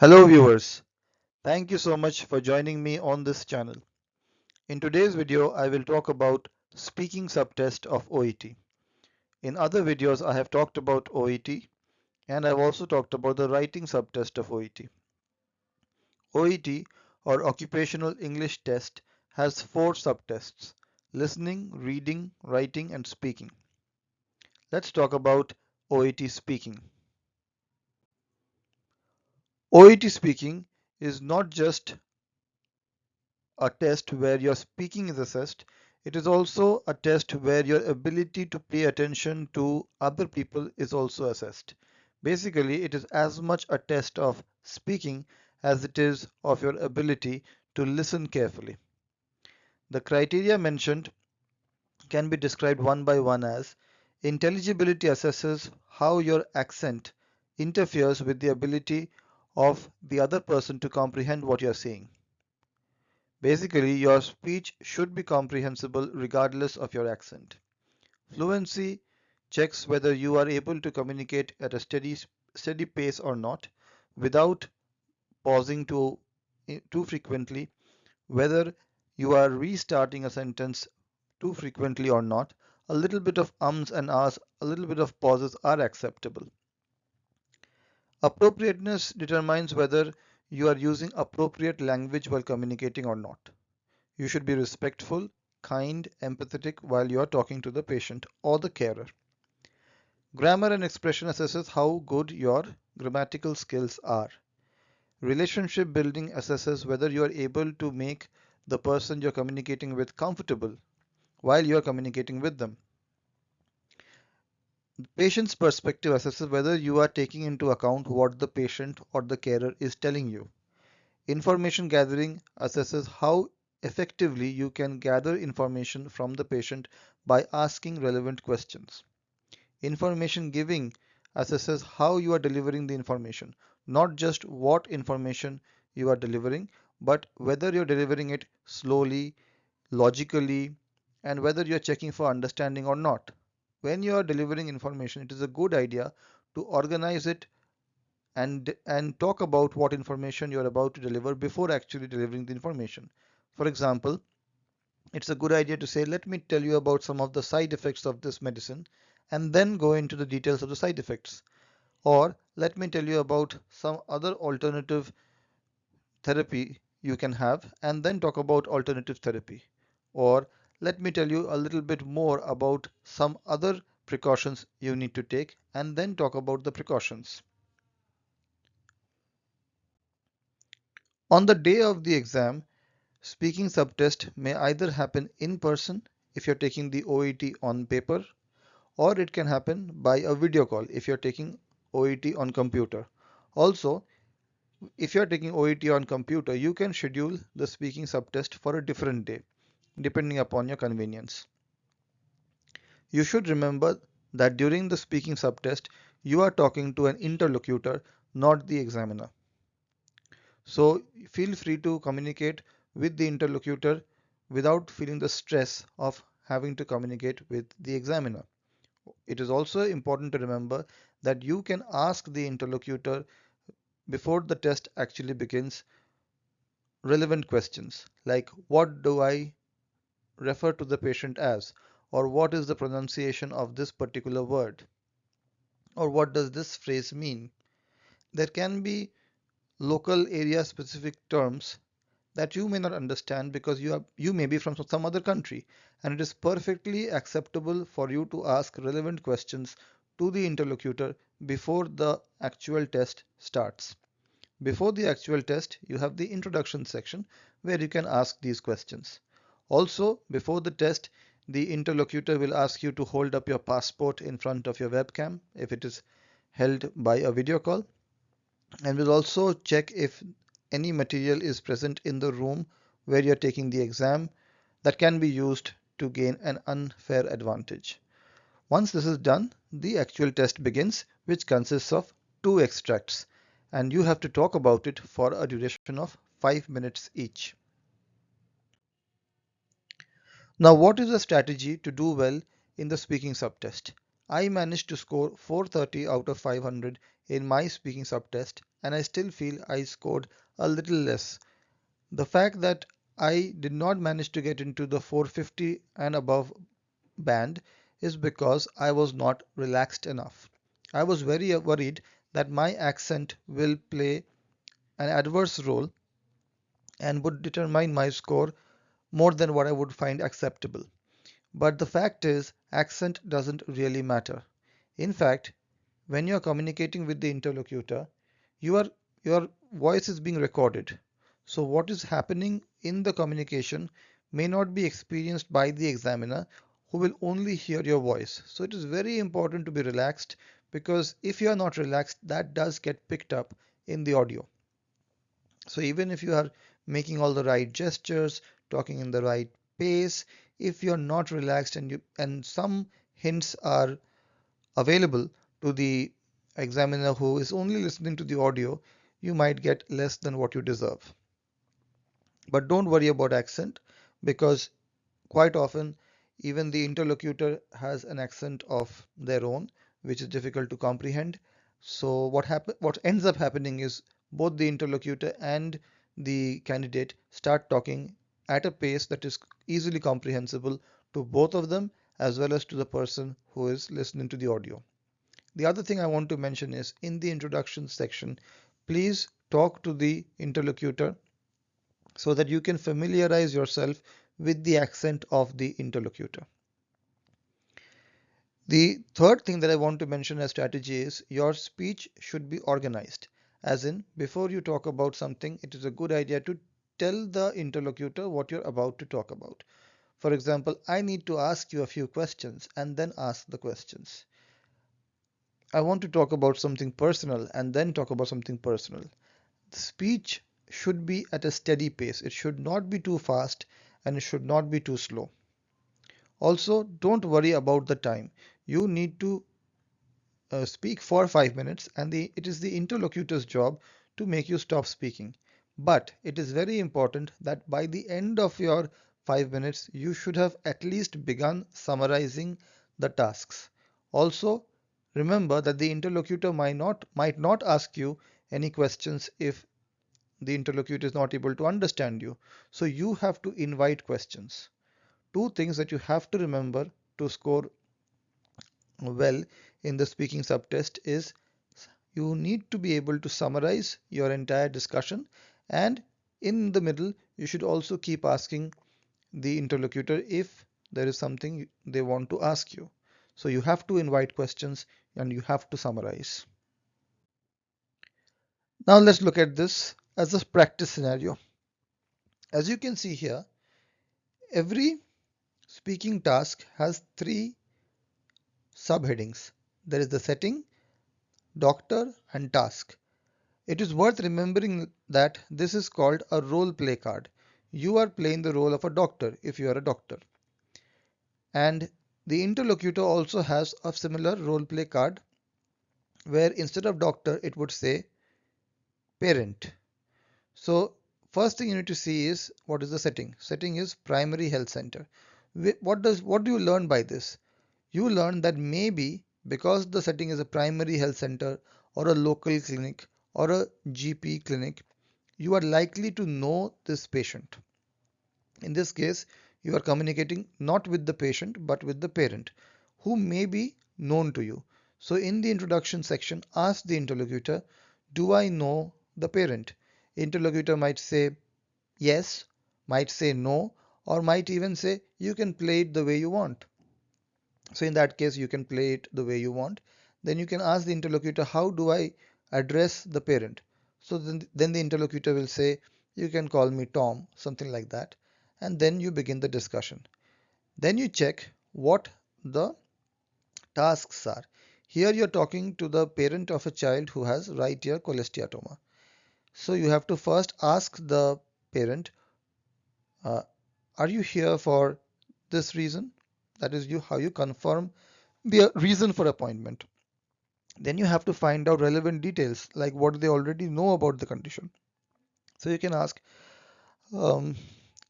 Hello viewers, thank you so much for joining me on this channel. In today's video, I will talk about speaking subtest of OET. In other videos, I have talked about OET and I've also talked about the writing subtest of OET. OET or Occupational English Test has 4 subtests: listening, reading, writing and speaking. Let's talk about OET speaking. OET speaking is not just a test where your speaking is assessed. It is also a test where your ability to pay attention to other people is also assessed. Basically, it is as much a test of speaking as it is of your ability to listen carefully. The criteria mentioned can be described one by one as: intelligibility assesses how your accent interferes with the ability of the other person to comprehend what you are saying. Basically, your speech should be comprehensible regardless of your accent. Fluency checks whether you are able to communicate at a steady pace or not, without pausing too frequently, whether you are restarting a sentence too frequently or not. A little bit of ums and ahs, a little bit of pauses are acceptable. Appropriateness determines whether you are using appropriate language while communicating or not. You should be respectful, kind, empathetic while you are talking to the patient or the carer. Grammar and expression assesses how good your grammatical skills are. Relationship building assesses whether you are able to make the person you're communicating with comfortable while you are communicating with them. The patient's perspective assesses whether you are taking into account what the patient or the carer is telling you. Information gathering assesses how effectively you can gather information from the patient by asking relevant questions. Information giving assesses how you are delivering the information, not just what information you are delivering, but whether you're delivering it slowly, logically, and whether you're checking for understanding or not. When you are delivering information, it is a good idea to organize it and talk about what information you're about to deliver before actually delivering the information. For example, it's a good idea to say, let me tell you about some of the side effects of this medicine and then go into the details of the side effects. Or let me tell you about some other alternative therapy you can have and then talk about alternative therapy. Or let me tell you a little bit more about some other precautions you need to take and then talk about the precautions. On the day of the exam, speaking subtest may either happen in person if you're taking the OET on paper, or it can happen by a video call if you're taking OET on computer. Also, if you're taking OET on computer, you can schedule the speaking subtest for a different day, depending upon your convenience. You should remember that during the speaking subtest, you are talking to an interlocutor, not the examiner. So feel free to communicate with the interlocutor without feeling the stress of having to communicate with the examiner. It is also important to remember that you can ask the interlocutor before the test actually begins relevant questions like, what do I refer to the patient as, or what is the pronunciation of this particular word, or what does this phrase mean. There can be local area specific terms that you may not understand because you may be from some other country, and it is perfectly acceptable for you to ask relevant questions to the interlocutor before the actual test starts. Before the actual test, you have the introduction section where you can ask these questions. Also, before the test, the interlocutor will ask you to hold up your passport in front of your webcam if it is held by a video call, and will also check if any material is present in the room where you're taking the exam that can be used to gain an unfair advantage. Once this is done, the actual test begins, which consists of 2 extracts, and you have to talk about it for a duration of 5 minutes each. Now, what is the strategy to do well in the speaking subtest? I managed to score 430 out of 500 in my speaking subtest, and I still feel I scored a little less. The fact that I did not manage to get into the 450 and above band is because I was not relaxed enough. I was very worried that my accent will play an adverse role and would determine my score more than what I would find acceptable. But the fact is, accent doesn't really matter. In fact, when you're communicating with the interlocutor, your voice is being recorded. So what is happening in the communication may not be experienced by the examiner, who will only hear your voice. So it is very important to be relaxed, because if you are not relaxed, that does get picked up in the audio. So even if you are making all the right gestures, talking in the right pace, if you're not relaxed and some hints are available to the examiner who is only listening to the audio, you might get less than what you deserve. But don't worry about accent, because quite often even the interlocutor has an accent of their own, which is difficult to comprehend. So what ends up happening is both the interlocutor and the candidate start talking at a pace that is easily comprehensible to both of them, as well as to the person who is listening to the audio. The other thing I want to mention is, in the introduction section, please talk to the interlocutor so that you can familiarize yourself with the accent of the interlocutor. The third thing that I want to mention as strategy is, your speech should be organized. As in, before you talk about something, it is a good idea to tell the interlocutor what you're about to talk about. For example, I need to ask you a few questions and then ask the questions. I want to talk about something personal and then talk about something personal. The speech should be at a steady pace. It should not be too fast and it should not be too slow. Also, don't worry about the time. You need to speak for 5 minutes, and it is the interlocutor's job to make you stop speaking. But it is very important that by the end of your 5 minutes, you should have at least begun summarizing the tasks. Also, remember that the interlocutor might not ask you any questions if the interlocutor is not able to understand you. So you have to invite questions. Two things that you have to remember to score well in the speaking subtest is, you need to be able to summarize your entire discussion, and in the middle you should also keep asking the interlocutor if there is something they want to ask you. So you have to invite questions and you have to summarize. Now let's look at this as a practice scenario. As you can see here, every speaking task has three subheadings. There is the setting, doctor, and task. It is worth remembering that this is called a role play card. You are playing the role of a doctor if you are a doctor. And the interlocutor also has a similar role play card, where instead of doctor it would say parent. So first thing you need to see is, what is the setting? Setting is primary health center. What do you learn by this? You learn that maybe because the setting is a primary health center or a local clinic or a GP clinic, you are likely to know this patient. In this case, you are communicating not with the patient but with the parent, who may be known to you. So in the introduction section, ask the interlocutor, do I know the parent? Interlocutor might say yes, might say no, or might even say you can play it the way you want. So in that case, you can play it the way you want. Then you can ask the interlocutor, how do I address the parent? So then the interlocutor will say, you can call me Tom, something like that. And then you begin the discussion. Then you check what the tasks are. Here you're talking to the parent of a child who has right ear cholesteatoma. So you have to first ask the parent, uh, are you here for this reason? That is how you confirm the reason for appointment. Then you have to find out relevant details, like what they already know about the condition. So you can ask, um,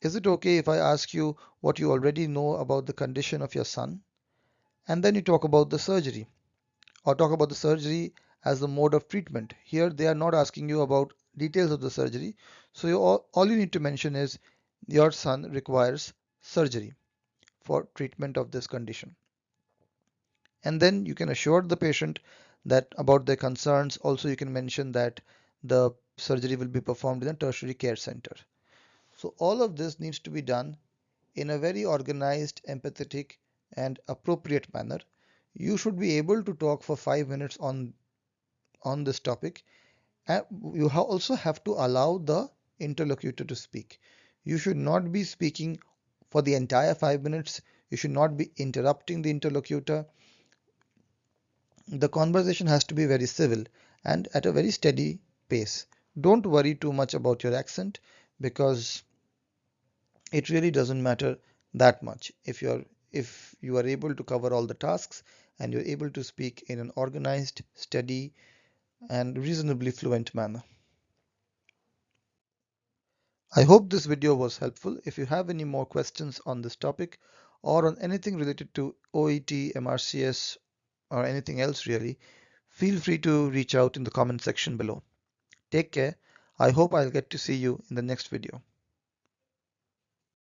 is it okay if I ask you what you already know about the condition of your son? And then you talk about the surgery, or talk about the surgery as the mode of treatment. Here they are not asking you about details of the surgery. So all you need to mention is your son requires surgery for treatment of this condition. And then you can assure the patient that about their concerns. Also, you can mention that the surgery will be performed in a tertiary care center. So all of this needs to be done in a very organized, empathetic, and appropriate manner. You should be able to talk for 5 minutes on this topic, and you also have to allow the interlocutor to speak. You should not be speaking for the entire 5 minutes. You should not be interrupting the interlocutor. The conversation has to be very civil and at a very steady pace. Don't worry too much about your accent, because it really doesn't matter that much if you are able to cover all the tasks and you're able to speak in an organized, steady, and reasonably fluent manner. I hope this video was helpful. If you have any more questions on this topic or on anything related to OET, MRCS, or anything else really, feel free to reach out in the comment section below. Take care. I hope I'll get to see you in the next video.